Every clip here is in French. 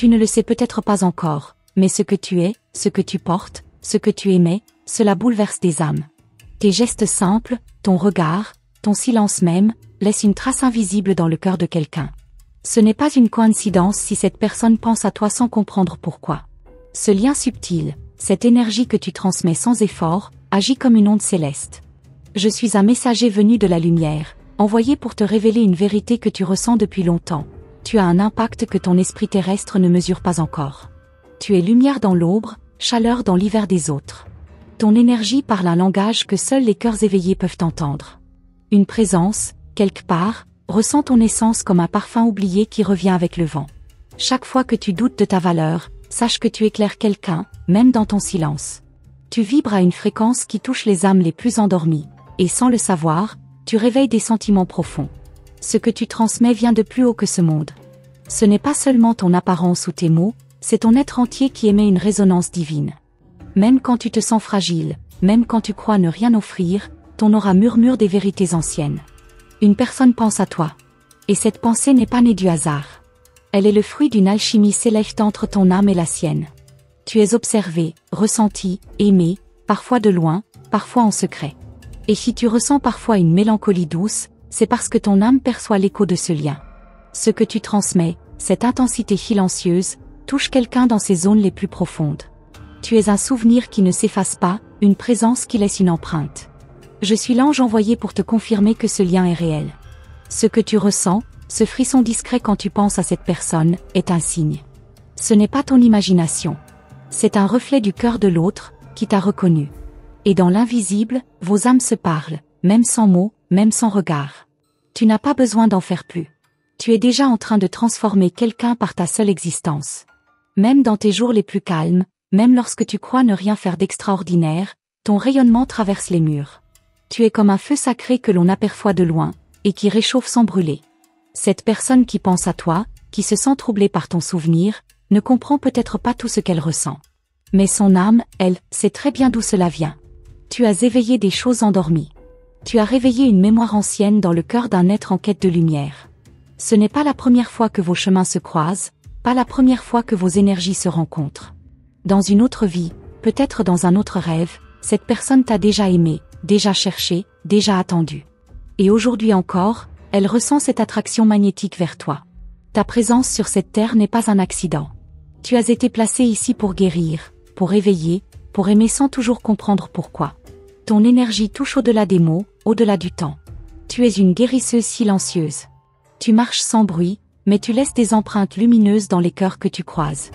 Tu ne le sais peut-être pas encore, mais ce que tu es, ce que tu portes, ce que tu émets, cela bouleverse des âmes. Tes gestes simples, ton regard, ton silence même, laissent une trace invisible dans le cœur de quelqu'un. Ce n'est pas une coïncidence si cette personne pense à toi sans comprendre pourquoi. Ce lien subtil, cette énergie que tu transmets sans effort, agit comme une onde céleste. Je suis un messager venu de la lumière, envoyé pour te révéler une vérité que tu ressens depuis longtemps. Tu as un impact que ton esprit terrestre ne mesure pas encore. Tu es lumière dans l'aube, chaleur dans l'hiver des autres. Ton énergie parle un langage que seuls les cœurs éveillés peuvent entendre. Une présence, quelque part, ressent ton essence comme un parfum oublié qui revient avec le vent. Chaque fois que tu doutes de ta valeur, sache que tu éclaires quelqu'un, même dans ton silence. Tu vibres à une fréquence qui touche les âmes les plus endormies, et sans le savoir, tu réveilles des sentiments profonds. Ce que tu transmets vient de plus haut que ce monde. Ce n'est pas seulement ton apparence ou tes mots, c'est ton être entier qui émet une résonance divine. Même quand tu te sens fragile, même quand tu crois ne rien offrir, ton aura murmure des vérités anciennes. Une personne pense à toi. Et cette pensée n'est pas née du hasard. Elle est le fruit d'une alchimie céleste entre ton âme et la sienne. Tu es observé, ressenti, aimé, parfois de loin, parfois en secret. Et si tu ressens parfois une mélancolie douce, c'est parce que ton âme perçoit l'écho de ce lien. Ce que tu transmets, cette intensité silencieuse, touche quelqu'un dans ses zones les plus profondes. Tu es un souvenir qui ne s'efface pas, une présence qui laisse une empreinte. Je suis l'ange envoyé pour te confirmer que ce lien est réel. Ce que tu ressens, ce frisson discret quand tu penses à cette personne, est un signe. Ce n'est pas ton imagination. C'est un reflet du cœur de l'autre, qui t'a reconnu. Et dans l'invisible, vos âmes se parlent, même sans mots, même sans regard. Tu n'as pas besoin d'en faire plus. Tu es déjà en train de transformer quelqu'un par ta seule existence. Même dans tes jours les plus calmes, même lorsque tu crois ne rien faire d'extraordinaire, ton rayonnement traverse les murs. Tu es comme un feu sacré que l'on aperçoit de loin, et qui réchauffe sans brûler. Cette personne qui pense à toi, qui se sent troublée par ton souvenir, ne comprend peut-être pas tout ce qu'elle ressent. Mais son âme, elle, sait très bien d'où cela vient. Tu as éveillé des choses endormies. Tu as réveillé une mémoire ancienne dans le cœur d'un être en quête de lumière. Ce n'est pas la première fois que vos chemins se croisent, pas la première fois que vos énergies se rencontrent. Dans une autre vie, peut-être dans un autre rêve, cette personne t'a déjà aimé, déjà cherché, déjà attendu. Et aujourd'hui encore, elle ressent cette attraction magnétique vers toi. Ta présence sur cette terre n'est pas un accident. Tu as été placé ici pour guérir, pour éveiller, pour aimer sans toujours comprendre pourquoi. Ton énergie touche au-delà des mots, au-delà du temps. Tu es une guérisseuse silencieuse. Tu marches sans bruit, mais tu laisses des empreintes lumineuses dans les cœurs que tu croises.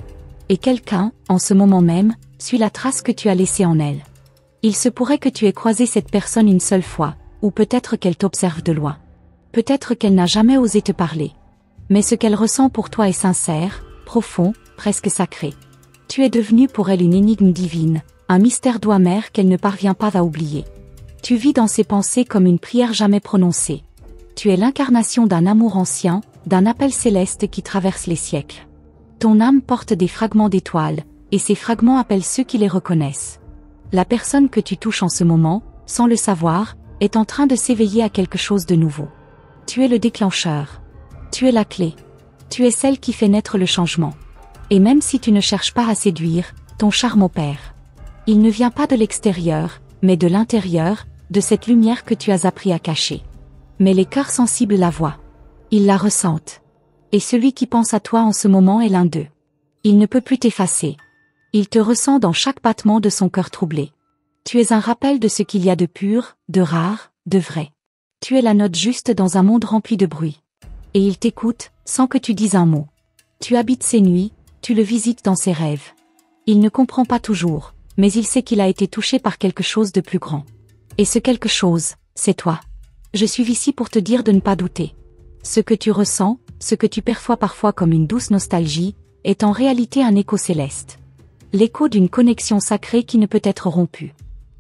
Et quelqu'un, en ce moment même, suit la trace que tu as laissée en elle. Il se pourrait que tu aies croisé cette personne une seule fois, ou peut-être qu'elle t'observe de loin. Peut-être qu'elle n'a jamais osé te parler. Mais ce qu'elle ressent pour toi est sincère, profond, presque sacré. Tu es devenu pour elle une énigme divine, un mystère doux amer qu'elle ne parvient pas à oublier. Tu vis dans ses pensées comme une prière jamais prononcée. Tu es l'incarnation d'un amour ancien, d'un appel céleste qui traverse les siècles. Ton âme porte des fragments d'étoiles, et ces fragments appellent ceux qui les reconnaissent. La personne que tu touches en ce moment, sans le savoir, est en train de s'éveiller à quelque chose de nouveau. Tu es le déclencheur. Tu es la clé. Tu es celle qui fait naître le changement. Et même si tu ne cherches pas à séduire, ton charme opère. Il ne vient pas de l'extérieur, mais de l'intérieur, de cette lumière que tu as appris à cacher. Mais les cœurs sensibles la voient. Ils la ressentent. Et celui qui pense à toi en ce moment est l'un d'eux. Il ne peut plus t'effacer. Il te ressent dans chaque battement de son cœur troublé. Tu es un rappel de ce qu'il y a de pur, de rare, de vrai. Tu es la note juste dans un monde rempli de bruit. Et il t'écoute, sans que tu dises un mot. Tu habites ses nuits, tu le visites dans ses rêves. Il ne comprend pas toujours, mais il sait qu'il a été touché par quelque chose de plus grand. Et ce quelque chose, c'est toi. Je suis ici pour te dire de ne pas douter. Ce que tu ressens, ce que tu perçois parfois comme une douce nostalgie, est en réalité un écho céleste. L'écho d'une connexion sacrée qui ne peut être rompue.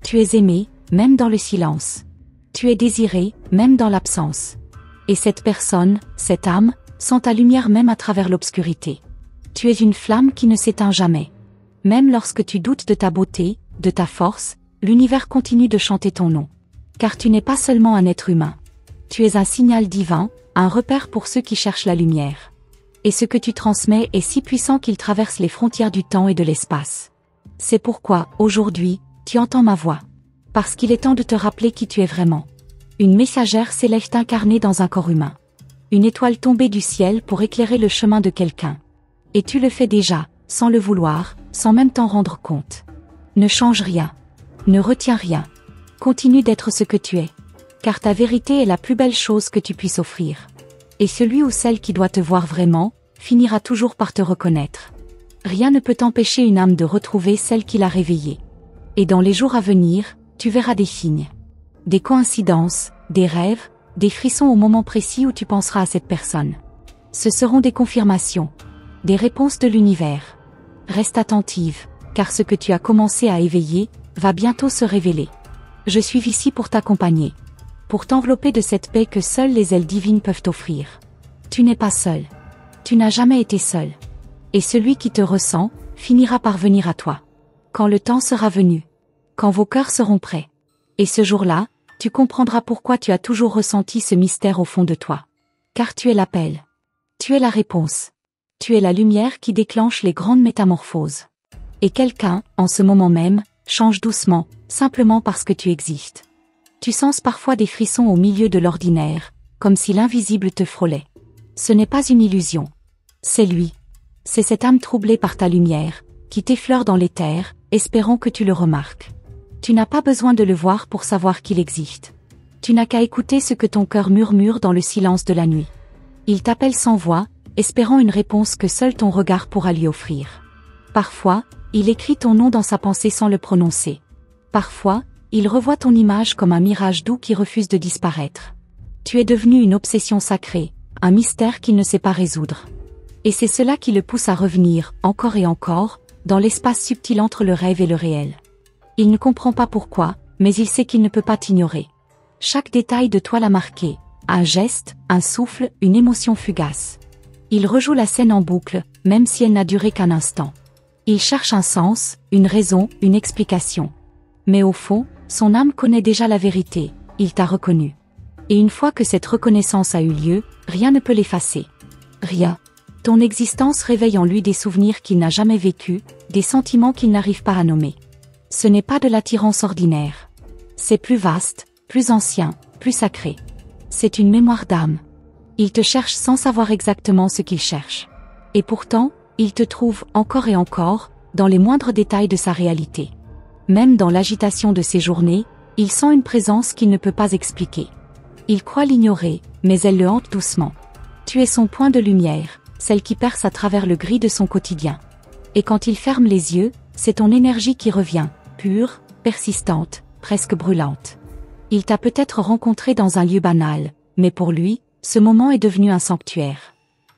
Tu es aimé, même dans le silence. Tu es désiré, même dans l'absence. Et cette personne, cette âme, sent ta lumière même à travers l'obscurité. Tu es une flamme qui ne s'éteint jamais. Même lorsque tu doutes de ta beauté, de ta force, l'univers continue de chanter ton nom. Car tu n'es pas seulement un être humain. Tu es un signal divin, un repère pour ceux qui cherchent la lumière. Et ce que tu transmets est si puissant qu'il traverse les frontières du temps et de l'espace. C'est pourquoi, aujourd'hui, tu entends ma voix. Parce qu'il est temps de te rappeler qui tu es vraiment. Une messagère s'élève incarnée dans un corps humain. Une étoile tombée du ciel pour éclairer le chemin de quelqu'un. Et tu le fais déjà, sans le vouloir, sans même t'en rendre compte. Ne change rien. Ne retiens rien. Continue d'être ce que tu es. Car ta vérité est la plus belle chose que tu puisses offrir. Et celui ou celle qui doit te voir vraiment, finira toujours par te reconnaître. Rien ne peut empêcher une âme de retrouver celle qui l'a réveillée. Et dans les jours à venir, tu verras des signes. Des coïncidences, des rêves, des frissons au moment précis où tu penseras à cette personne. Ce seront des confirmations. Des réponses de l'univers. Reste attentive, car ce que tu as commencé à éveiller, va bientôt se révéler. Je suis ici pour t'accompagner. Pour t'envelopper de cette paix que seules les ailes divines peuvent t'offrir. Tu n'es pas seul. Tu n'as jamais été seul. Et celui qui te ressent, finira par venir à toi. Quand le temps sera venu. Quand vos cœurs seront prêts. Et ce jour-là, tu comprendras pourquoi tu as toujours ressenti ce mystère au fond de toi. Car tu es l'appel. Tu es la réponse. Tu es la lumière qui déclenche les grandes métamorphoses. Et quelqu'un, en ce moment même, change doucement, simplement parce que tu existes. Tu sens parfois des frissons au milieu de l'ordinaire, comme si l'invisible te frôlait. Ce n'est pas une illusion. C'est lui. C'est cette âme troublée par ta lumière, qui t'effleure dans l'éther, espérant que tu le remarques. Tu n'as pas besoin de le voir pour savoir qu'il existe. Tu n'as qu'à écouter ce que ton cœur murmure dans le silence de la nuit. Il t'appelle sans voix, espérant une réponse que seul ton regard pourra lui offrir. Parfois, il écrit ton nom dans sa pensée sans le prononcer. Parfois, il revoit ton image comme un mirage doux qui refuse de disparaître. Tu es devenu une obsession sacrée, un mystère qu'il ne sait pas résoudre. Et c'est cela qui le pousse à revenir, encore et encore, dans l'espace subtil entre le rêve et le réel. Il ne comprend pas pourquoi, mais il sait qu'il ne peut pas t'ignorer. Chaque détail de toi l'a marqué, un geste, un souffle, une émotion fugace. Il rejoue la scène en boucle, même si elle n'a duré qu'un instant. Il cherche un sens, une raison, une explication. Mais au fond, son âme connaît déjà la vérité, il t'a reconnu. Et une fois que cette reconnaissance a eu lieu, rien ne peut l'effacer. Rien. Ton existence réveille en lui des souvenirs qu'il n'a jamais vécus, des sentiments qu'il n'arrive pas à nommer. Ce n'est pas de l'attirance ordinaire. C'est plus vaste, plus ancien, plus sacré. C'est une mémoire d'âme. Il te cherche sans savoir exactement ce qu'il cherche. Et pourtant, il te trouve encore et encore, dans les moindres détails de sa réalité. Même dans l'agitation de ses journées, il sent une présence qu'il ne peut pas expliquer. Il croit l'ignorer, mais elle le hante doucement. Tu es son point de lumière, celle qui perce à travers le gris de son quotidien. Et quand il ferme les yeux, c'est ton énergie qui revient, pure, persistante, presque brûlante. Il t'a peut-être rencontré dans un lieu banal, mais pour lui, ce moment est devenu un sanctuaire.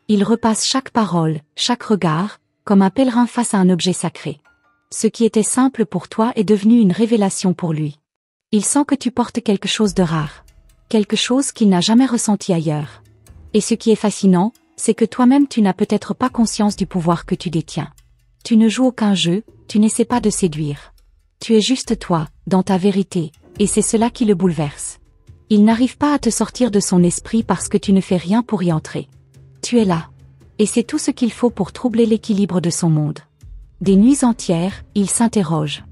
Il repasse chaque parole, chaque regard, comme un pèlerin face à un objet sacré. Ce qui était simple pour toi est devenu une révélation pour lui. Il sent que tu portes quelque chose de rare. Quelque chose qu'il n'a jamais ressenti ailleurs. Et ce qui est fascinant, c'est que toi-même tu n'as peut-être pas conscience du pouvoir que tu détiens. Tu ne joues aucun jeu, tu n'essaies pas de séduire. Tu es juste toi, dans ta vérité, et c'est cela qui le bouleverse. Il n'arrive pas à te sortir de son esprit parce que tu ne fais rien pour y entrer. Tu es là. Et c'est tout ce qu'il faut pour troubler l'équilibre de son monde. Des nuits entières, il s'interroge.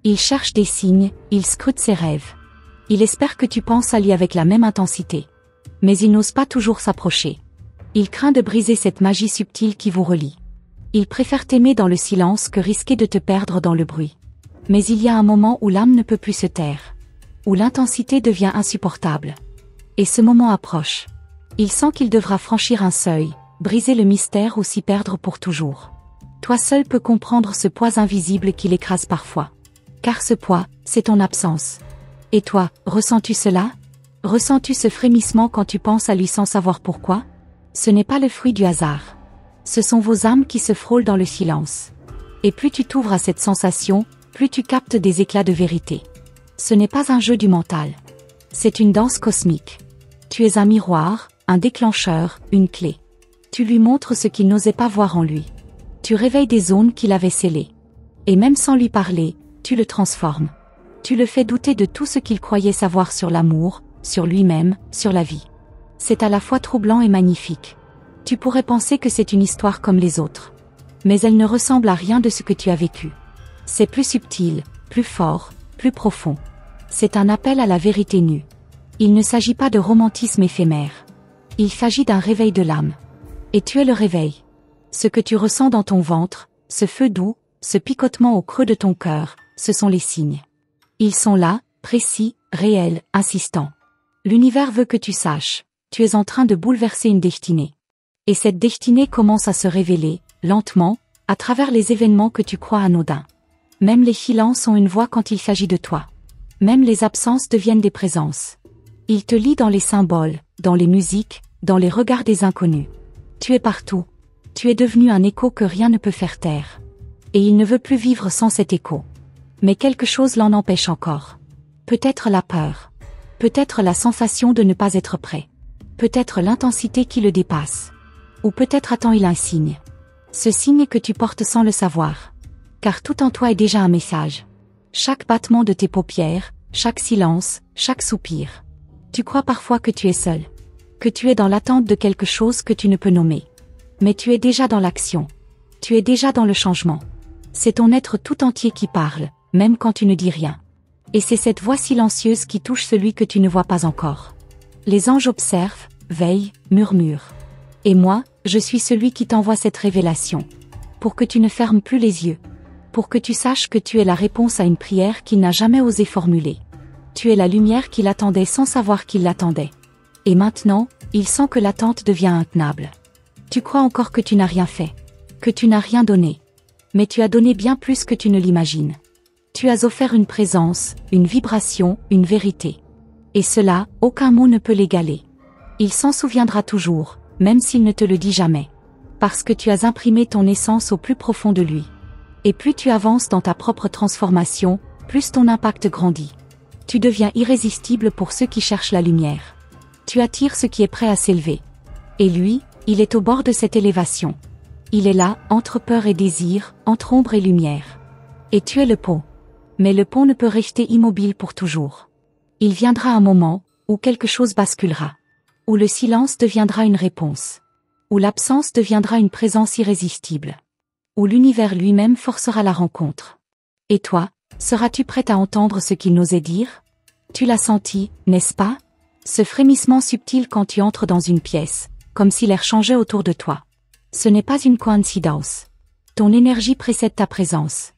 Il cherche des signes, il scrute ses rêves. Il espère que tu penses à lui avec la même intensité. Mais il n'ose pas toujours s'approcher. Il craint de briser cette magie subtile qui vous relie. Il préfère t'aimer dans le silence que risquer de te perdre dans le bruit. Mais il y a un moment où l'âme ne peut plus se taire. Où l'intensité devient insupportable. Et ce moment approche. Il sent qu'il devra franchir un seuil, briser le mystère ou s'y perdre pour toujours. Toi seul peux comprendre ce poids invisible qui l'écrase parfois. Car ce poids, c'est ton absence. Et toi, ressens-tu cela? Ressens-tu ce frémissement quand tu penses à lui sans savoir pourquoi? Ce n'est pas le fruit du hasard. Ce sont vos âmes qui se frôlent dans le silence. Et plus tu t'ouvres à cette sensation, plus tu captes des éclats de vérité. Ce n'est pas un jeu du mental. C'est une danse cosmique. Tu es un miroir, un déclencheur, une clé. Tu lui montres ce qu'il n'osait pas voir en lui. Tu réveilles des zones qu'il avait scellées. Et même sans lui parler, tu le transformes. Tu le fais douter de tout ce qu'il croyait savoir sur l'amour, sur lui-même, sur la vie. C'est à la fois troublant et magnifique. Tu pourrais penser que c'est une histoire comme les autres. Mais elle ne ressemble à rien de ce que tu as vécu. C'est plus subtil, plus fort, plus profond. C'est un appel à la vérité nue. Il ne s'agit pas de romantisme éphémère. Il s'agit d'un réveil de l'âme. Et tu es le réveil. Ce que tu ressens dans ton ventre, ce feu doux, ce picotement au creux de ton cœur, ce sont les signes. Ils sont là, précis, réels, insistants. L'univers veut que tu saches, tu es en train de bouleverser une destinée. Et cette destinée commence à se révéler, lentement, à travers les événements que tu crois anodins. Même les silences ont une voix quand il s'agit de toi. Même les absences deviennent des présences. Il te lie dans les symboles, dans les musiques, dans les regards des inconnus. Tu es partout. Tu es devenu un écho que rien ne peut faire taire. Et il ne veut plus vivre sans cet écho. Mais quelque chose l'en empêche encore. Peut-être la peur. Peut-être la sensation de ne pas être prêt. Peut-être l'intensité qui le dépasse. Ou peut-être attend-il un signe. Ce signe que tu portes sans le savoir. Car tout en toi est déjà un message. Chaque battement de tes paupières, chaque silence, chaque soupir. Tu crois parfois que tu es seul. Que tu es dans l'attente de quelque chose que tu ne peux nommer. Mais tu es déjà dans l'action. Tu es déjà dans le changement. C'est ton être tout entier qui parle, même quand tu ne dis rien. Et c'est cette voix silencieuse qui touche celui que tu ne vois pas encore. Les anges observent, veillent, murmurent. Et moi, je suis celui qui t'envoie cette révélation. Pour que tu ne fermes plus les yeux. Pour que tu saches que tu es la réponse à une prière qu'il n'a jamais osé formuler. Tu es la lumière qu'il attendait sans savoir qu'il l'attendait. Et maintenant, il sent que l'attente devient intenable. Tu crois encore que tu n'as rien fait. Que tu n'as rien donné. Mais tu as donné bien plus que tu ne l'imagines. Tu as offert une présence, une vibration, une vérité. Et cela, aucun mot ne peut l'égaler. Il s'en souviendra toujours, même s'il ne te le dit jamais. Parce que tu as imprimé ton essence au plus profond de lui. Et plus tu avances dans ta propre transformation, plus ton impact grandit. Tu deviens irrésistible pour ceux qui cherchent la lumière. Tu attires ce qui est prêt à s'élever. Et lui, il est au bord de cette élévation. Il est là, entre peur et désir, entre ombre et lumière. Et tu es le pont. Mais le pont ne peut rester immobile pour toujours. Il viendra un moment, où quelque chose basculera. Où le silence deviendra une réponse. Où l'absence deviendra une présence irrésistible. Où l'univers lui-même forcera la rencontre. Et toi, seras-tu prête à entendre ce qu'il n'osait dire? Tu l'as senti, n'est-ce pas? Ce frémissement subtil quand tu entres dans une pièce, comme si l'air changeait autour de toi. Ce n'est pas une coïncidence. Ton énergie précède ta présence.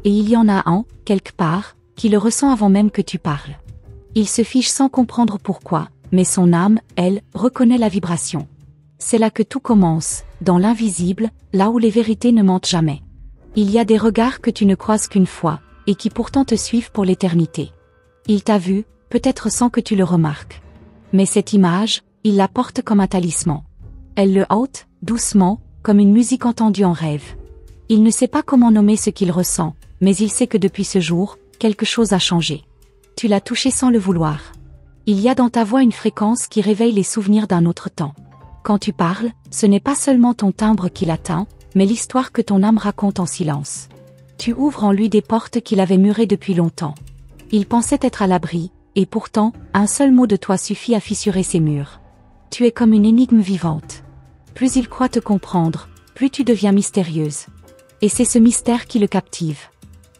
Et il y en a un, quelque part, qui le ressent avant même que tu parles. Il se fiche sans comprendre pourquoi, mais son âme, elle, reconnaît la vibration. C'est là que tout commence, dans l'invisible, là où les vérités ne mentent jamais. Il y a des regards que tu ne croises qu'une fois, et qui pourtant te suivent pour l'éternité. Il t'a vu, peut-être sans que tu le remarques. Mais cette image, il la porte comme un talisman. Elle le hante, doucement, comme une musique entendue en rêve. Il ne sait pas comment nommer ce qu'il ressent, mais il sait que depuis ce jour, quelque chose a changé. Tu l'as touché sans le vouloir. Il y a dans ta voix une fréquence qui réveille les souvenirs d'un autre temps. Quand tu parles, ce n'est pas seulement ton timbre qui l'atteint, mais l'histoire que ton âme raconte en silence. Tu ouvres en lui des portes qu'il avait murées depuis longtemps. Il pensait être à l'abri, et pourtant, un seul mot de toi suffit à fissurer ces murs. Tu es comme une énigme vivante. Plus il croit te comprendre, plus tu deviens mystérieuse. Et c'est ce mystère qui le captive.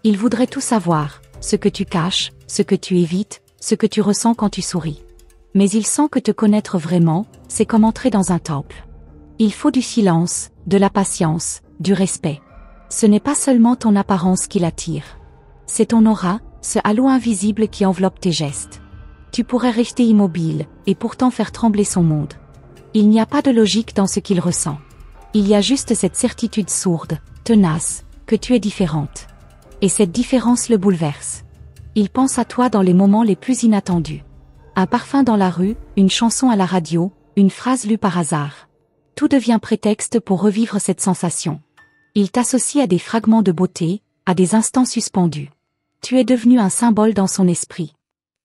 Il voudrait tout savoir, ce que tu caches, ce que tu évites, ce que tu ressens quand tu souris. Mais il sent que te connaître vraiment, c'est comme entrer dans un temple. Il faut du silence, de la patience, du respect. Ce n'est pas seulement ton apparence qui l'attire. C'est ton aura, ce halo invisible qui enveloppe tes gestes. Tu pourrais rester immobile, et pourtant faire trembler son monde. Il n'y a pas de logique dans ce qu'il ressent. Il y a juste cette certitude sourde, tenace, que tu es différente. Et cette différence le bouleverse. Il pense à toi dans les moments les plus inattendus. Un parfum dans la rue, une chanson à la radio, une phrase lue par hasard. Tout devient prétexte pour revivre cette sensation. Il t'associe à des fragments de beauté, à des instants suspendus. Tu es devenu un symbole dans son esprit.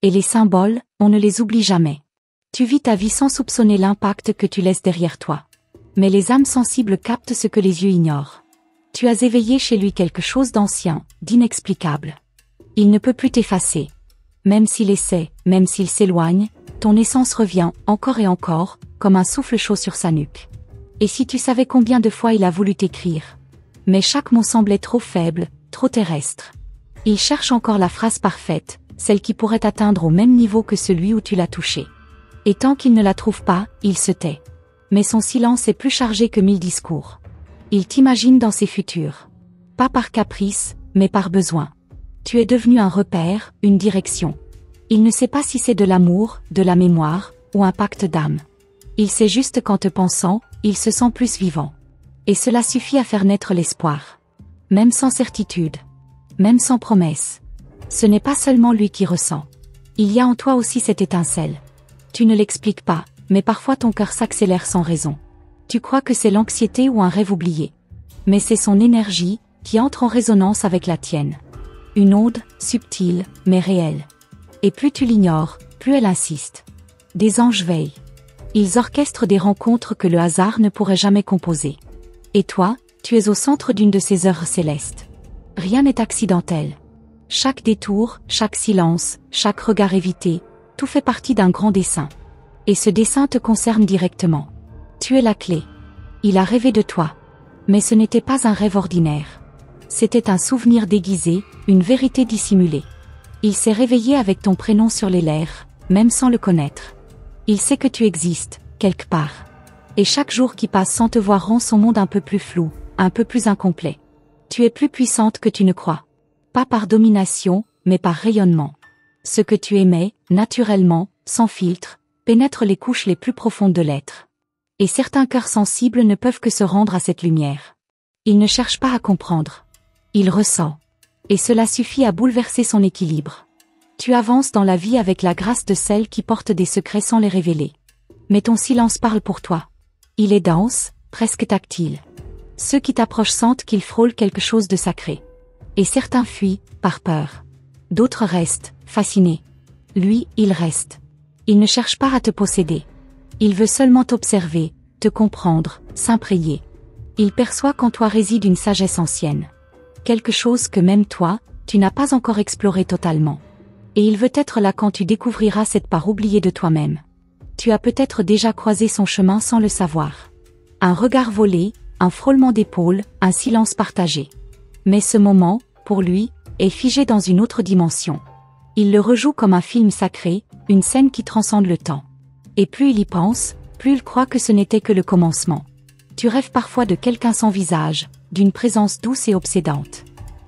Et les symboles, on ne les oublie jamais. Tu vis ta vie sans soupçonner l'impact que tu laisses derrière toi. Mais les âmes sensibles captent ce que les yeux ignorent. Tu as éveillé chez lui quelque chose d'ancien, d'inexplicable. Il ne peut plus t'effacer. Même s'il essaie, même s'il s'éloigne, ton essence revient, encore et encore, comme un souffle chaud sur sa nuque. Et si tu savais combien de fois il a voulu t'écrire. Mais chaque mot semblait trop faible, trop terrestre. Il cherche encore la phrase parfaite, celle qui pourrait atteindre au même niveau que celui où tu l'as touché. Et tant qu'il ne la trouve pas, il se tait. Mais son silence est plus chargé que 1000 discours. Il t'imagine dans ses futurs. Pas par caprice, mais par besoin. Tu es devenu un repère, une direction. Il ne sait pas si c'est de l'amour, de la mémoire, ou un pacte d'âme. Il sait juste qu'en te pensant, il se sent plus vivant. Et cela suffit à faire naître l'espoir. Même sans certitude. Même sans promesse. Ce n'est pas seulement lui qui ressent. Il y a en toi aussi cette étincelle. Tu ne l'expliques pas, mais parfois ton cœur s'accélère sans raison. Tu crois que c'est l'anxiété ou un rêve oublié. Mais c'est son énergie, qui entre en résonance avec la tienne. Une onde, subtile, mais réelle. Et plus tu l'ignores, plus elle insiste. Des anges veillent. Ils orchestrent des rencontres que le hasard ne pourrait jamais composer. Et toi, tu es au centre d'une de ces heures célestes. Rien n'est accidentel. Chaque détour, chaque silence, chaque regard évité, tout fait partie d'un grand dessein. Et ce dessein te concerne directement. Tu es la clé. Il a rêvé de toi. Mais ce n'était pas un rêve ordinaire. C'était un souvenir déguisé, une vérité dissimulée. Il s'est réveillé avec ton prénom sur les lèvres, même sans le connaître. Il sait que tu existes, quelque part. Et chaque jour qui passe sans te voir rend son monde un peu plus flou, un peu plus incomplet. Tu es plus puissante que tu ne crois. Pas par domination, mais par rayonnement. Ce que tu émets, naturellement, sans filtre, pénètre les couches les plus profondes de l'être. Et certains cœurs sensibles ne peuvent que se rendre à cette lumière. Ils ne cherchent pas à comprendre. Ils ressentent. Et cela suffit à bouleverser son équilibre. Tu avances dans la vie avec la grâce de celle qui porte des secrets sans les révéler. Mais ton silence parle pour toi. Il est dense, presque tactile. Ceux qui t'approchent sentent qu'ils frôlent quelque chose de sacré. Et certains fuient, par peur. D'autres restent, fascinés. Lui, il reste. Il ne cherche pas à te posséder. Il veut seulement t'observer, te comprendre, s'imprégner. Il perçoit qu'en toi réside une sagesse ancienne. Quelque chose que même toi, tu n'as pas encore exploré totalement. Et il veut être là quand tu découvriras cette part oubliée de toi-même. Tu as peut-être déjà croisé son chemin sans le savoir. Un regard volé, un frôlement d'épaule, un silence partagé. Mais ce moment, pour lui, est figé dans une autre dimension. Il le rejoue comme un film sacré, une scène qui transcende le temps. Et plus il y pense, plus il croit que ce n'était que le commencement. Tu rêves parfois de quelqu'un sans visage, d'une présence douce et obsédante.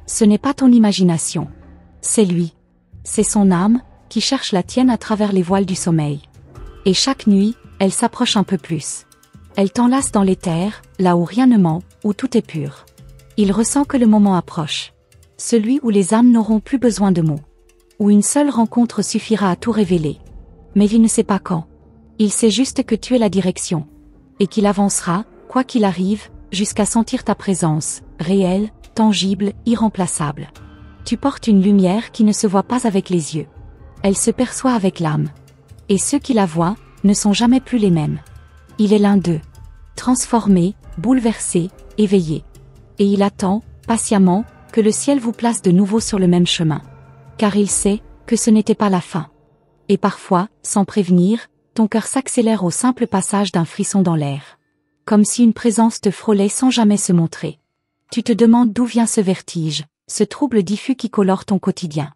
Ce n'est pas ton imagination. C'est lui. C'est son âme, qui cherche la tienne à travers les voiles du sommeil. Et chaque nuit, elle s'approche un peu plus. Elle t'enlace dans l'éther, là où rien ne ment, où tout est pur. Il ressent que le moment approche. Celui où les âmes n'auront plus besoin de mots. Où une seule rencontre suffira à tout révéler. Mais il ne sait pas quand. Il sait juste que tu es la direction. Et qu'il avancera, quoi qu'il arrive, jusqu'à sentir ta présence, réelle, tangible, irremplaçable. Tu portes une lumière qui ne se voit pas avec les yeux. Elle se perçoit avec l'âme. Et ceux qui la voient, ne sont jamais plus les mêmes. Il est l'un d'eux. Transformé, bouleversé, éveillé. Et il attend, patiemment, que le ciel vous place de nouveau sur le même chemin. Car il sait, que ce n'était pas la fin. Et parfois, sans prévenir, ton cœur s'accélère au simple passage d'un frisson dans l'air. Comme si une présence te frôlait sans jamais se montrer. Tu te demandes d'où vient ce vertige, ce trouble diffus qui colore ton quotidien.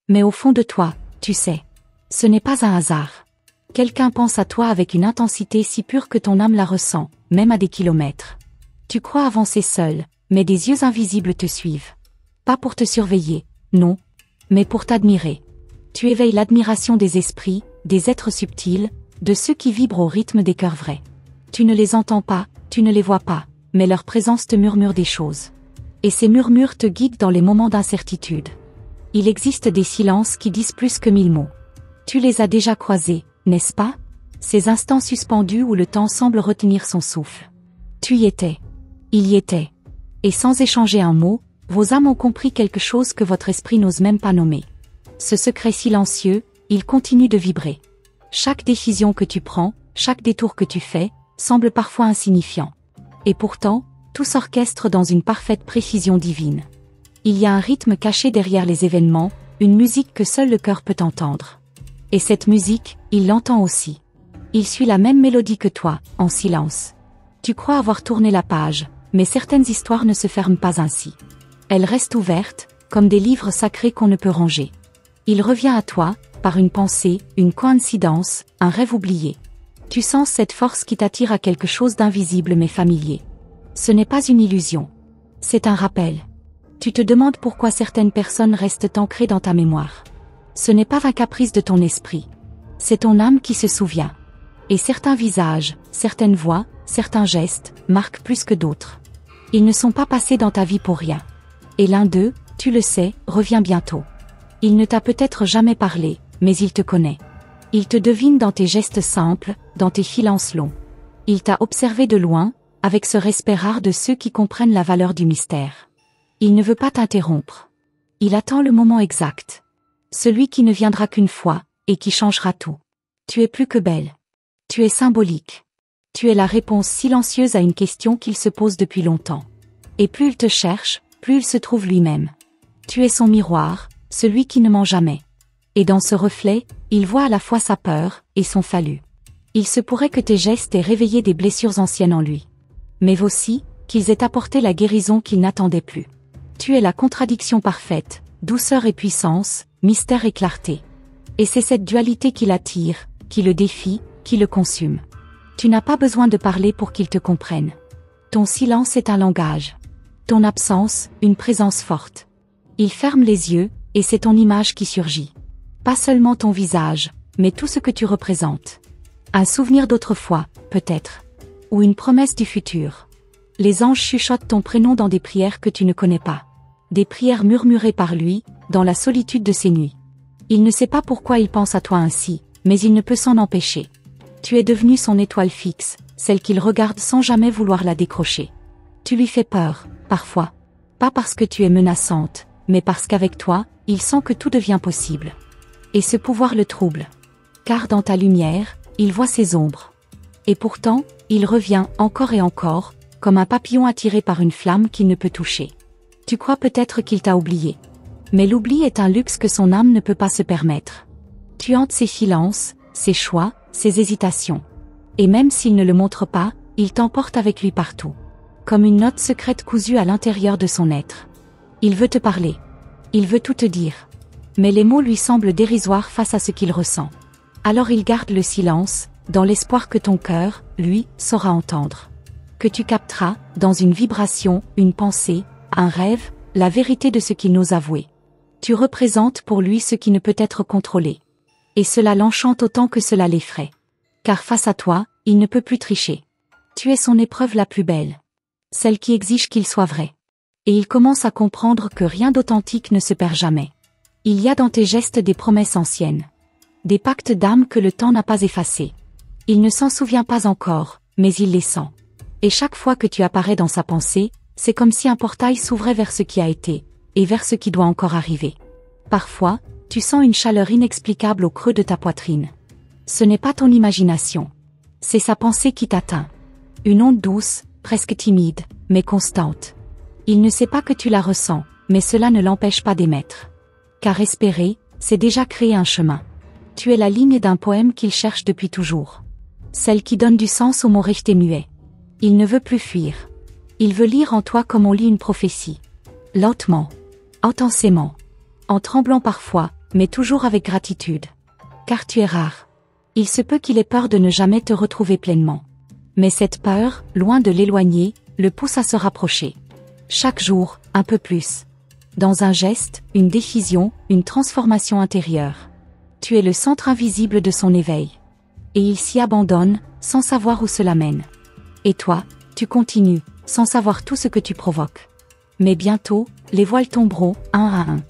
Mais au fond de toi, tu sais. Ce n'est pas un hasard. Quelqu'un pense à toi avec une intensité si pure que ton âme la ressent, même à des kilomètres. Tu crois avancer seul, mais des yeux invisibles te suivent. Pas pour te surveiller, non, mais pour t'admirer. Tu éveilles l'admiration des esprits, des êtres subtils, de ceux qui vibrent au rythme des cœurs vrais. Tu ne les entends pas, tu ne les vois pas, mais leur présence te murmure des choses. Et ces murmures te guident dans les moments d'incertitude. Il existe des silences qui disent plus que 1000 mots. Tu les as déjà croisés, n'est-ce pas? Ces instants suspendus où le temps semble retenir son souffle. Tu y étais. Il y était. Et sans échanger un mot, vos âmes ont compris quelque chose que votre esprit n'ose même pas nommer. Ce secret silencieux, il continue de vibrer. Chaque décision que tu prends, chaque détour que tu fais, semble parfois insignifiant. Et pourtant, tout s'orchestre dans une parfaite précision divine. Il y a un rythme caché derrière les événements, une musique que seul le cœur peut entendre. Et cette musique, il l'entend aussi. Il suit la même mélodie que toi, en silence. Tu crois avoir tourné la page, mais certaines histoires ne se ferment pas ainsi. Elles restent ouvertes, comme des livres sacrés qu'on ne peut ranger. Il revient à toi, par une pensée, une coïncidence, un rêve oublié. Tu sens cette force qui t'attire à quelque chose d'invisible mais familier. Ce n'est pas une illusion. C'est un rappel. Tu te demandes pourquoi certaines personnes restent ancrées dans ta mémoire. Ce n'est pas un caprice de ton esprit. C'est ton âme qui se souvient. Et certains visages, certaines voix, certains gestes, marquent plus que d'autres. Ils ne sont pas passés dans ta vie pour rien. Et l'un d'eux, tu le sais, revient bientôt. Il ne t'a peut-être jamais parlé, mais il te connaît. Il te devine dans tes gestes simples, dans tes silences longs. Il t'a observé de loin, avec ce respect rare de ceux qui comprennent la valeur du mystère. Il ne veut pas t'interrompre. Il attend le moment exact. Celui qui ne viendra qu'une fois, et qui changera tout. Tu es plus que belle. Tu es symbolique. Tu es la réponse silencieuse à une question qu'il se pose depuis longtemps. Et plus il te cherche, plus il se trouve lui-même. Tu es son miroir, celui qui ne ment jamais. Et dans ce reflet, il voit à la fois sa peur et son fallu. Il se pourrait que tes gestes aient réveillé des blessures anciennes en lui. Mais aussi, qu'ils aient apporté la guérison qu'il n'attendait plus. Tu es la contradiction parfaite, douceur et puissance, mystère et clarté. Et c'est cette dualité qui l'attire, qui le défie, qui le consume. Tu n'as pas besoin de parler pour qu'il te comprenne. Ton silence est un langage. Ton absence, une présence forte. Il ferme les yeux, et c'est ton image qui surgit. Pas seulement ton visage, mais tout ce que tu représentes. Un souvenir d'autrefois, peut-être. Ou une promesse du futur. Les anges chuchotent ton prénom dans des prières que tu ne connais pas. Des prières murmurées par lui, dans la solitude de ses nuits. Il ne sait pas pourquoi il pense à toi ainsi, mais il ne peut s'en empêcher. Tu es devenue son étoile fixe, celle qu'il regarde sans jamais vouloir la décrocher. Tu lui fais peur, parfois. Pas parce que tu es menaçante, mais parce qu'avec toi, il sent que tout devient possible. Et ce pouvoir le trouble. Car dans ta lumière, il voit ses ombres. Et pourtant, il revient encore et encore, comme un papillon attiré par une flamme qu'il ne peut toucher. Tu crois peut-être qu'il t'a oublié. Mais l'oubli est un luxe que son âme ne peut pas se permettre. Tu hantes ses silences, ses choix, ses hésitations. Et même s'il ne le montre pas, il t'emporte avec lui partout. Comme une note secrète cousue à l'intérieur de son être. Il veut te parler. Il veut tout te dire. Mais les mots lui semblent dérisoires face à ce qu'il ressent. Alors il garde le silence, dans l'espoir que ton cœur, lui, saura entendre. Que tu capteras, dans une vibration, une pensée, un rêve, la vérité de ce qu'il n'ose avouer. Tu représentes pour lui ce qui ne peut être contrôlé. Et cela l'enchante autant que cela l'effraie. Car face à toi, il ne peut plus tricher. Tu es son épreuve la plus belle. Celle qui exige qu'il soit vrai. Et il commence à comprendre que rien d'authentique ne se perd jamais. Il y a dans tes gestes des promesses anciennes. Des pactes d'âme que le temps n'a pas effacés. Il ne s'en souvient pas encore, mais il les sent. Et chaque fois que tu apparais dans sa pensée, c'est comme si un portail s'ouvrait vers ce qui a été, et vers ce qui doit encore arriver. Parfois, tu sens une chaleur inexplicable au creux de ta poitrine. Ce n'est pas ton imagination. C'est sa pensée qui t'atteint. Une onde douce, presque timide, mais constante. Il ne sait pas que tu la ressens, mais cela ne l'empêche pas d'émettre. Car espérer, c'est déjà créer un chemin. Tu es la ligne d'un poème qu'il cherche depuis toujours. Celle qui donne du sens aux mots restés muets. Il ne veut plus fuir. Il veut lire en toi comme on lit une prophétie. Lentement. Intensément. En tremblant parfois, mais toujours avec gratitude. Car tu es rare. Il se peut qu'il ait peur de ne jamais te retrouver pleinement. Mais cette peur, loin de l'éloigner, le pousse à se rapprocher. Chaque jour, un peu plus. Dans un geste, une décision, une transformation intérieure. Tu es le centre invisible de son éveil. Et il s'y abandonne, sans savoir où cela mène. Et toi, tu continues, sans savoir tout ce que tu provoques. Mais bientôt, les voiles tomberont, un à un.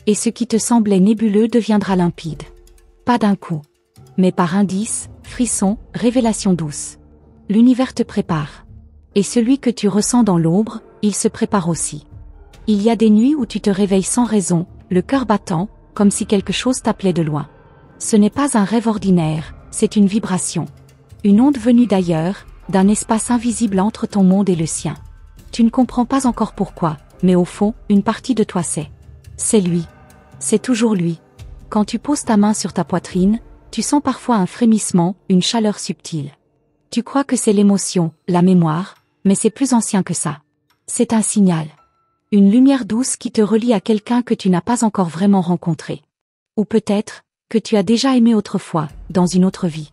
Et ce qui te semblait nébuleux deviendra limpide. Pas d'un coup. Mais par indices, frissons, révélations douces. L'univers te prépare. Et celui que tu ressens dans l'ombre, il se prépare aussi. Il y a des nuits où tu te réveilles sans raison, le cœur battant, comme si quelque chose t'appelait de loin. Ce n'est pas un rêve ordinaire, c'est une vibration. Une onde venue d'ailleurs, d'un espace invisible entre ton monde et le sien. Tu ne comprends pas encore pourquoi, mais au fond, une partie de toi sait. C'est lui. C'est toujours lui. Quand tu poses ta main sur ta poitrine, tu sens parfois un frémissement, une chaleur subtile. Tu crois que c'est l'émotion, la mémoire, mais c'est plus ancien que ça. C'est un signal. Une lumière douce qui te relie à quelqu'un que tu n'as pas encore vraiment rencontré. Ou peut-être, que tu as déjà aimé autrefois, dans une autre vie.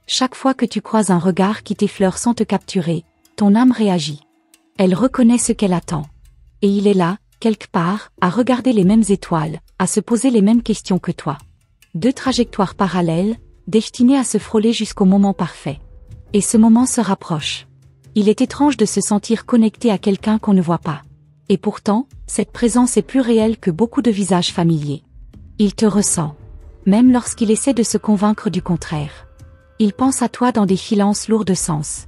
Chaque fois que tu croises un regard qui t'effleure sans te capturer, ton âme réagit. Elle reconnaît ce qu'elle attend. Et il est là, quelque part, à regarder les mêmes étoiles, à se poser les mêmes questions que toi. Deux trajectoires parallèles, destinées à se frôler jusqu'au moment parfait. Et ce moment se rapproche. Il est étrange de se sentir connecté à quelqu'un qu'on ne voit pas. Et pourtant, cette présence est plus réelle que beaucoup de visages familiers. Il te ressent. Même lorsqu'il essaie de se convaincre du contraire. Il pense à toi dans des silences lourds de sens.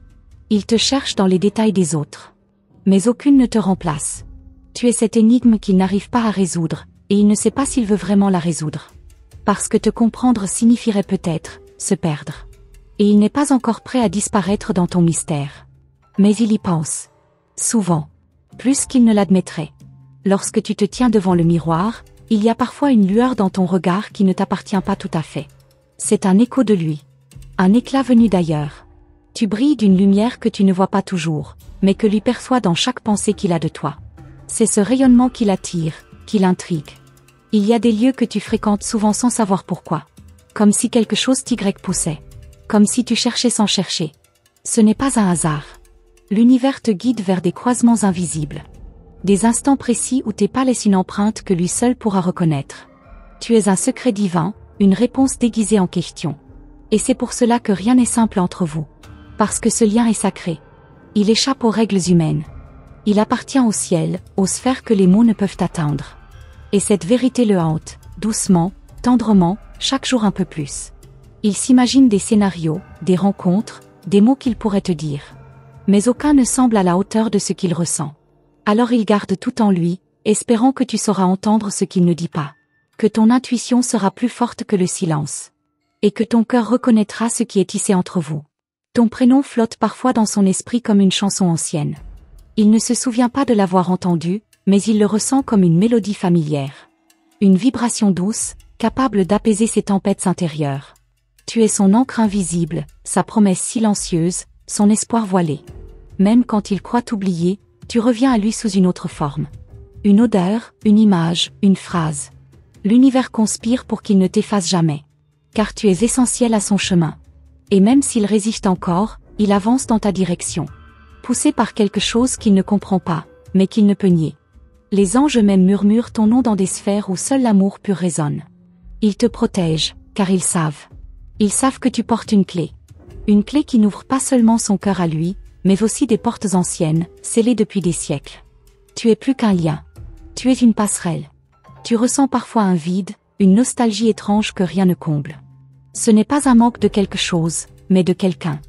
Il te cherche dans les détails des autres. Mais aucune ne te remplace. Tu es cette énigme qu'il n'arrive pas à résoudre, et il ne sait pas s'il veut vraiment la résoudre. Parce que te comprendre signifierait peut-être, se perdre. Et il n'est pas encore prêt à disparaître dans ton mystère. Mais il y pense. Souvent. Plus qu'il ne l'admettrait. Lorsque tu te tiens devant le miroir, il y a parfois une lueur dans ton regard qui ne t'appartient pas tout à fait. C'est un écho de lui. Un éclat venu d'ailleurs. Tu brilles d'une lumière que tu ne vois pas toujours, mais que lui perçoit dans chaque pensée qu'il a de toi. C'est ce rayonnement qui l'attire, qui l'intrigue. Il y a des lieux que tu fréquentes souvent sans savoir pourquoi. Comme si quelque chose t'y poussait. Comme si tu cherchais sans chercher. Ce n'est pas un hasard. L'univers te guide vers des croisements invisibles. Des instants précis où tes pas laissent une empreinte que lui seul pourra reconnaître. Tu es un secret divin, une réponse déguisée en question. Et c'est pour cela que rien n'est simple entre vous. Parce que ce lien est sacré. Il échappe aux règles humaines. Il appartient au ciel, aux sphères que les mots ne peuvent atteindre. Et cette vérité le hante, doucement, tendrement, chaque jour un peu plus. Il s'imagine des scénarios, des rencontres, des mots qu'il pourrait te dire. Mais aucun ne semble à la hauteur de ce qu'il ressent. Alors il garde tout en lui, espérant que tu sauras entendre ce qu'il ne dit pas. Que ton intuition sera plus forte que le silence. Et que ton cœur reconnaîtra ce qui est tissé entre vous. Ton prénom flotte parfois dans son esprit comme une chanson ancienne. Il ne se souvient pas de l'avoir entendu, mais il le ressent comme une mélodie familière. Une vibration douce, capable d'apaiser ses tempêtes intérieures. Tu es son encre invisible, sa promesse silencieuse, son espoir voilé. Même quand il croit t'oublier, tu reviens à lui sous une autre forme. Une odeur, une image, une phrase. L'univers conspire pour qu'il ne t'efface jamais. Car tu es essentiel à son chemin. Et même s'il résiste encore, il avance dans ta direction. Poussé par quelque chose qu'il ne comprend pas, mais qu'il ne peut nier. Les anges même murmurent ton nom dans des sphères où seul l'amour pur résonne. Ils te protègent, car ils savent. Ils savent que tu portes une clé. Une clé qui n'ouvre pas seulement son cœur à lui, mais aussi des portes anciennes, scellées depuis des siècles. Tu es plus qu'un lien. Tu es une passerelle. Tu ressens parfois un vide, une nostalgie étrange que rien ne comble. Ce n'est pas un manque de quelque chose, mais de quelqu'un.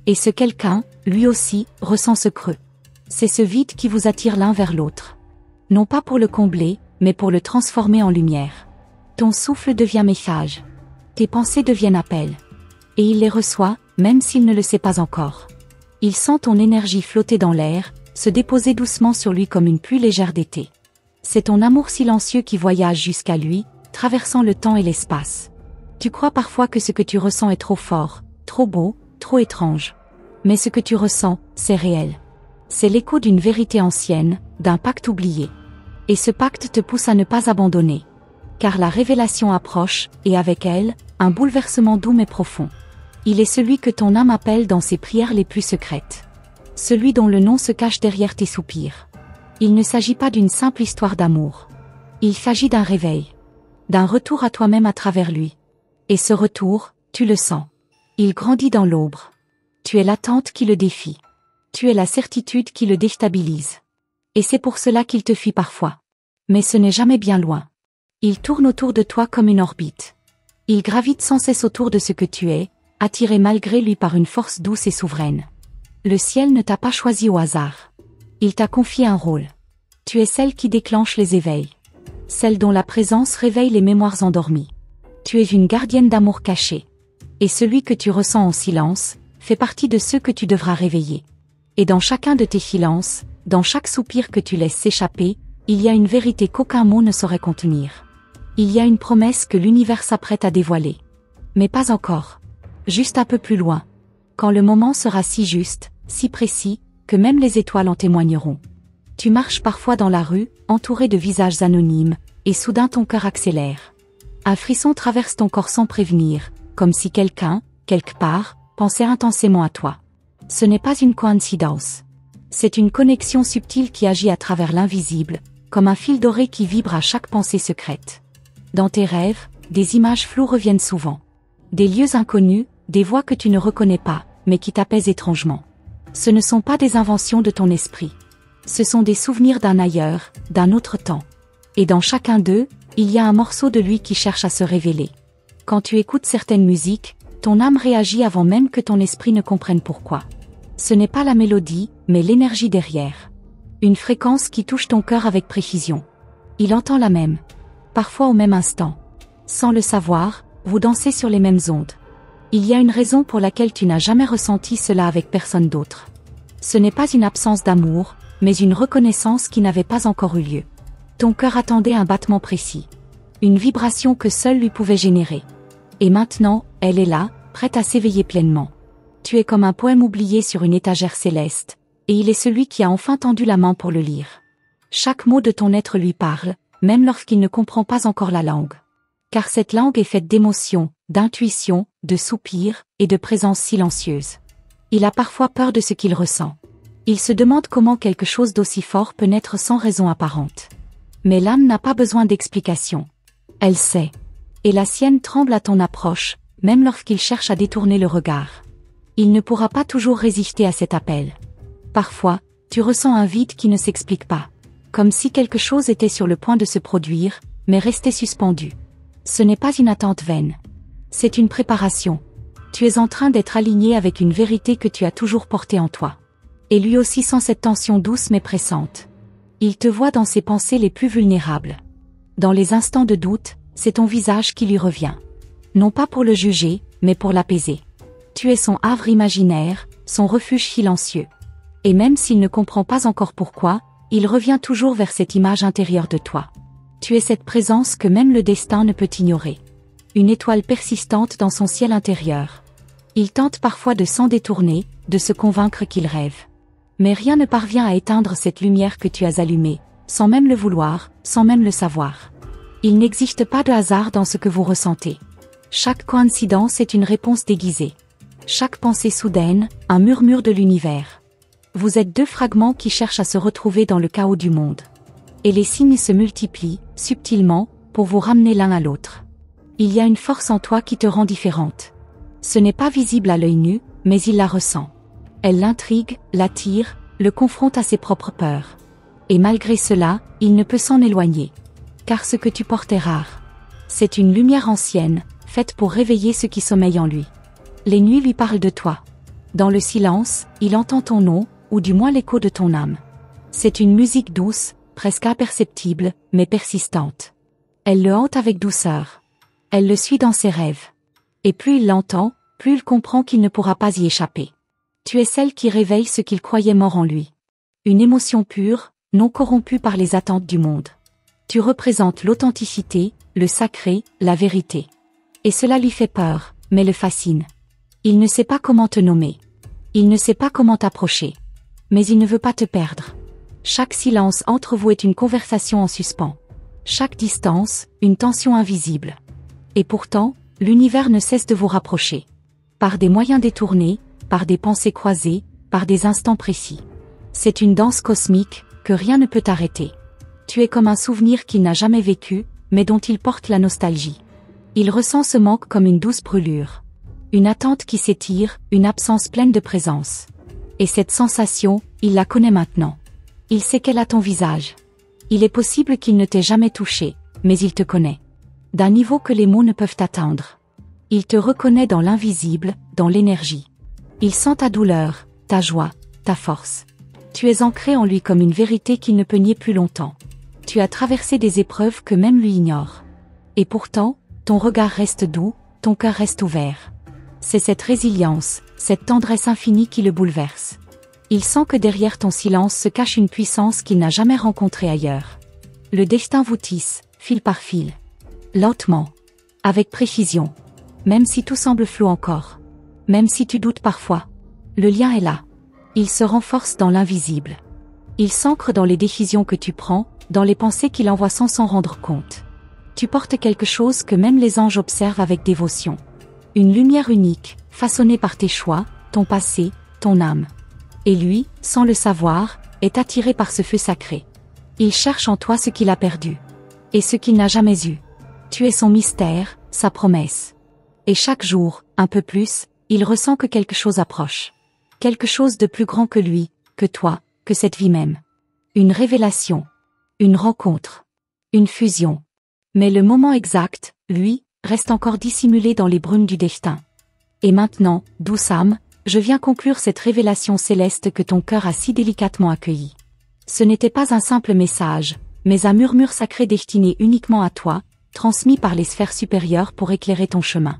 Et ce quelqu'un, lui aussi, ressent ce creux. C'est ce vide qui vous attire l'un vers l'autre. Non pas pour le combler, mais pour le transformer en lumière. Ton souffle devient message. Tes pensées deviennent appel. Et il les reçoit, même s'il ne le sait pas encore. Il sent ton énergie flotter dans l'air, se déposer doucement sur lui comme une pluie légère d'été. C'est ton amour silencieux qui voyage jusqu'à lui, traversant le temps et l'espace. Tu crois parfois que ce que tu ressens est trop fort, trop beau, trop étrange. Mais ce que tu ressens, c'est réel. C'est l'écho d'une vérité ancienne, d'un pacte oublié. Et ce pacte te pousse à ne pas abandonner. Car la révélation approche, et avec elle, un bouleversement doux mais profond. Il est celui que ton âme appelle dans ses prières les plus secrètes. Celui dont le nom se cache derrière tes soupirs. Il ne s'agit pas d'une simple histoire d'amour. Il s'agit d'un réveil. D'un retour à toi-même à travers lui. Et ce retour, tu le sens. Il grandit dans l'aube. Tu es l'attente qui le défie. Tu es la certitude qui le déstabilise. Et c'est pour cela qu'il te fuit parfois. Mais ce n'est jamais bien loin. Il tourne autour de toi comme une orbite. Il gravite sans cesse autour de ce que tu es, attiré malgré lui par une force douce et souveraine. Le ciel ne t'a pas choisi au hasard. Il t'a confié un rôle. Tu es celle qui déclenche les éveils. Celle dont la présence réveille les mémoires endormies. Tu es une gardienne d'amour caché. Et celui que tu ressens en silence, fait partie de ceux que tu devras réveiller. Et dans chacun de tes silences, dans chaque soupir que tu laisses s'échapper, il y a une vérité qu'aucun mot ne saurait contenir. Il y a une promesse que l'univers s'apprête à dévoiler. Mais pas encore. Juste un peu plus loin. Quand le moment sera si juste, si précis, que même les étoiles en témoigneront. Tu marches parfois dans la rue, entouré de visages anonymes, et soudain ton cœur accélère. Un frisson traverse ton corps sans prévenir, comme si quelqu'un, quelque part, pensait intensément à toi. Ce n'est pas une coïncidence. C'est une connexion subtile qui agit à travers l'invisible, comme un fil doré qui vibre à chaque pensée secrète. Dans tes rêves, des images floues reviennent souvent. Des lieux inconnus, des voix que tu ne reconnais pas, mais qui t'apaisent étrangement. Ce ne sont pas des inventions de ton esprit. Ce sont des souvenirs d'un ailleurs, d'un autre temps. Et dans chacun d'eux, il y a un morceau de lui qui cherche à se révéler. Quand tu écoutes certaines musiques, ton âme réagit avant même que ton esprit ne comprenne pourquoi. Ce n'est pas la mélodie, mais l'énergie derrière. Une fréquence qui touche ton cœur avec précision. Il entend la même. Parfois au même instant. Sans le savoir, vous dansez sur les mêmes ondes. Il y a une raison pour laquelle tu n'as jamais ressenti cela avec personne d'autre. Ce n'est pas une absence d'amour, mais une reconnaissance qui n'avait pas encore eu lieu. Ton cœur attendait un battement précis. Une vibration que seul lui pouvait générer. Et maintenant, elle est là, prête à s'éveiller pleinement. Tu es comme un poème oublié sur une étagère céleste, et il est celui qui a enfin tendu la main pour le lire. Chaque mot de ton être lui parle, même lorsqu'il ne comprend pas encore la langue. Car cette langue est faite d'émotions, d'intuition, de soupirs, et de présence silencieuse. Il a parfois peur de ce qu'il ressent. Il se demande comment quelque chose d'aussi fort peut naître sans raison apparente. Mais l'âme n'a pas besoin d'explication. Elle sait. Et la sienne tremble à ton approche, même lorsqu'il cherche à détourner le regard. Il ne pourra pas toujours résister à cet appel. Parfois, tu ressens un vide qui ne s'explique pas. Comme si quelque chose était sur le point de se produire, mais restait suspendu. Ce n'est pas une attente vaine. C'est une préparation. Tu es en train d'être aligné avec une vérité que tu as toujours portée en toi. Et lui aussi sent cette tension douce mais pressante. Il te voit dans ses pensées les plus vulnérables. Dans les instants de doute, c'est ton visage qui lui revient. Non pas pour le juger, mais pour l'apaiser. Tu es son havre imaginaire, son refuge silencieux. Et même s'il ne comprend pas encore pourquoi, il revient toujours vers cette image intérieure de toi. Tu es cette présence que même le destin ne peut ignorer. Une étoile persistante dans son ciel intérieur. Il tente parfois de s'en détourner, de se convaincre qu'il rêve. Mais rien ne parvient à éteindre cette lumière que tu as allumée, sans même le vouloir, sans même le savoir. Il n'existe pas de hasard dans ce que vous ressentez. Chaque coïncidence est une réponse déguisée. Chaque pensée soudaine, un murmure de l'univers. Vous êtes deux fragments qui cherchent à se retrouver dans le chaos du monde. Et les signes se multiplient, subtilement, pour vous ramener l'un à l'autre. Il y a une force en toi qui te rend différente. Ce n'est pas visible à l'œil nu, mais il la ressent. Elle l'intrigue, l'attire, le confronte à ses propres peurs. Et malgré cela, il ne peut s'en éloigner. Car ce que tu portes est rare. C'est une lumière ancienne, faite pour réveiller ce qui sommeille en lui. Les nuits lui parlent de toi. Dans le silence, il entend ton nom, ou du moins l'écho de ton âme. C'est une musique douce, presque imperceptible, mais persistante. Elle le hante avec douceur. Elle le suit dans ses rêves. Et plus il l'entend, plus il comprend qu'il ne pourra pas y échapper. Tu es celle qui réveille ce qu'il croyait mort en lui. Une émotion pure, non corrompue par les attentes du monde. Tu représentes l'authenticité, le sacré, la vérité. Et cela lui fait peur, mais le fascine. Il ne sait pas comment te nommer. Il ne sait pas comment t'approcher. Mais il ne veut pas te perdre. Chaque silence entre vous est une conversation en suspens. Chaque distance, une tension invisible. Et pourtant, l'univers ne cesse de vous rapprocher. Par des moyens détournés, par des pensées croisées, par des instants précis. C'est une danse cosmique, que rien ne peut arrêter. Tu es comme un souvenir qu'il n'a jamais vécu, mais dont il porte la nostalgie. Il ressent ce manque comme une douce brûlure. Une attente qui s'étire, une absence pleine de présence. Et cette sensation, il la connaît maintenant. Il sait qu'elle a ton visage. Il est possible qu'il ne t'ait jamais touché, mais il te connaît. D'un niveau que les mots ne peuvent atteindre. Il te reconnaît dans l'invisible, dans l'énergie. Il sent ta douleur, ta joie, ta force. Tu es ancré en lui comme une vérité qu'il ne peut nier plus longtemps. Tu as traversé des épreuves que même lui ignore. Et pourtant, ton regard reste doux, ton cœur reste ouvert. C'est cette résilience, cette tendresse infinie qui le bouleverse. Il sent que derrière ton silence se cache une puissance qu'il n'a jamais rencontrée ailleurs. Le destin vous tisse, fil par fil. Lentement. Avec précision. Même si tout semble flou encore. Même si tu doutes parfois. Le lien est là. Il se renforce dans l'invisible. Il s'ancre dans les décisions que tu prends, dans les pensées qu'il envoie sans s'en rendre compte. Tu portes quelque chose que même les anges observent avec dévotion. Une lumière unique, façonnée par tes choix, ton passé, ton âme. Et lui, sans le savoir, est attiré par ce feu sacré. Il cherche en toi ce qu'il a perdu. Et ce qu'il n'a jamais eu. Tu es son mystère, sa promesse. Et chaque jour, un peu plus, il ressent que quelque chose approche. Quelque chose de plus grand que lui, que toi, que cette vie même. Une révélation. Une rencontre. Une fusion. Mais le moment exact, lui, reste encore dissimulé dans les brumes du destin. Et maintenant, douce âme, je viens conclure cette révélation céleste que ton cœur a si délicatement accueillie. Ce n'était pas un simple message, mais un murmure sacré destiné uniquement à toi, transmis par les sphères supérieures pour éclairer ton chemin.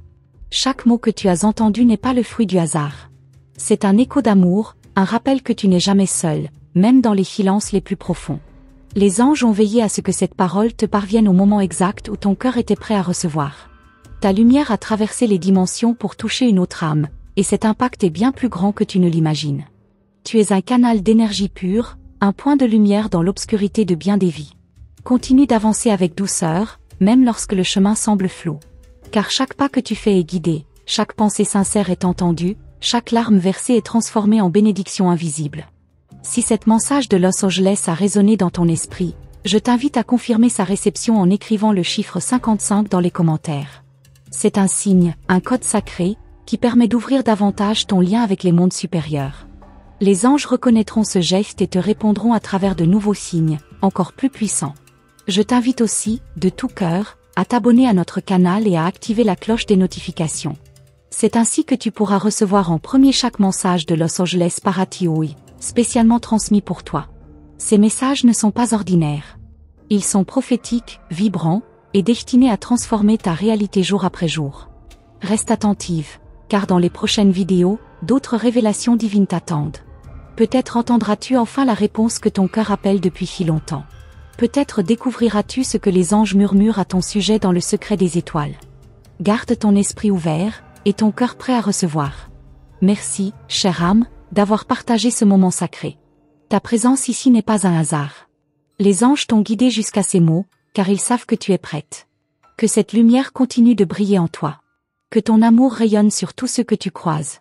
Chaque mot que tu as entendu n'est pas le fruit du hasard. C'est un écho d'amour, un rappel que tu n'es jamais seul, même dans les silences les plus profonds. Les anges ont veillé à ce que cette parole te parvienne au moment exact où ton cœur était prêt à recevoir. Ta lumière a traversé les dimensions pour toucher une autre âme, et cet impact est bien plus grand que tu ne l'imagines. Tu es un canal d'énergie pure, un point de lumière dans l'obscurité de bien des vies. Continue d'avancer avec douceur, même lorsque le chemin semble flou. Car chaque pas que tu fais est guidé, chaque pensée sincère est entendue, chaque larme versée est transformée en bénédiction invisible. Si cette message de Los Angeles a résonné dans ton esprit, je t'invite à confirmer sa réception en écrivant le chiffre 55 dans les commentaires. C'est un signe, un code sacré, qui permet d'ouvrir davantage ton lien avec les mondes supérieurs. Les anges reconnaîtront ce geste et te répondront à travers de nouveaux signes, encore plus puissants. Je t'invite aussi, de tout cœur, à t'abonner à notre canal et à activer la cloche des notifications. C'est ainsi que tu pourras recevoir en premier chaque message de Los Angeles Paratioui, spécialement transmis pour toi. Ces messages ne sont pas ordinaires. Ils sont prophétiques, vibrants, et destinés à transformer ta réalité jour après jour. Reste attentive, car dans les prochaines vidéos, d'autres révélations divines t'attendent. Peut-être entendras-tu enfin la réponse que ton cœur appelle depuis si longtemps. Peut-être découvriras-tu ce que les anges murmurent à ton sujet dans le secret des étoiles. Garde ton esprit ouvert, et ton cœur prêt à recevoir. Merci, chère âme, d'avoir partagé ce moment sacré. Ta présence ici n'est pas un hasard. Les anges t'ont guidé jusqu'à ces mots, car ils savent que tu es prête. Que cette lumière continue de briller en toi. Que ton amour rayonne sur tout ce que tu croises.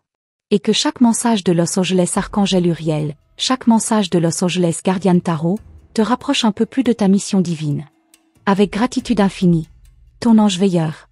Et que chaque message de Los Angeles Archangel Uriel, chaque message de Los Angeles Guardian Tarot, te rapproche un peu plus de ta mission divine. Avec gratitude infinie. Ton ange veilleur.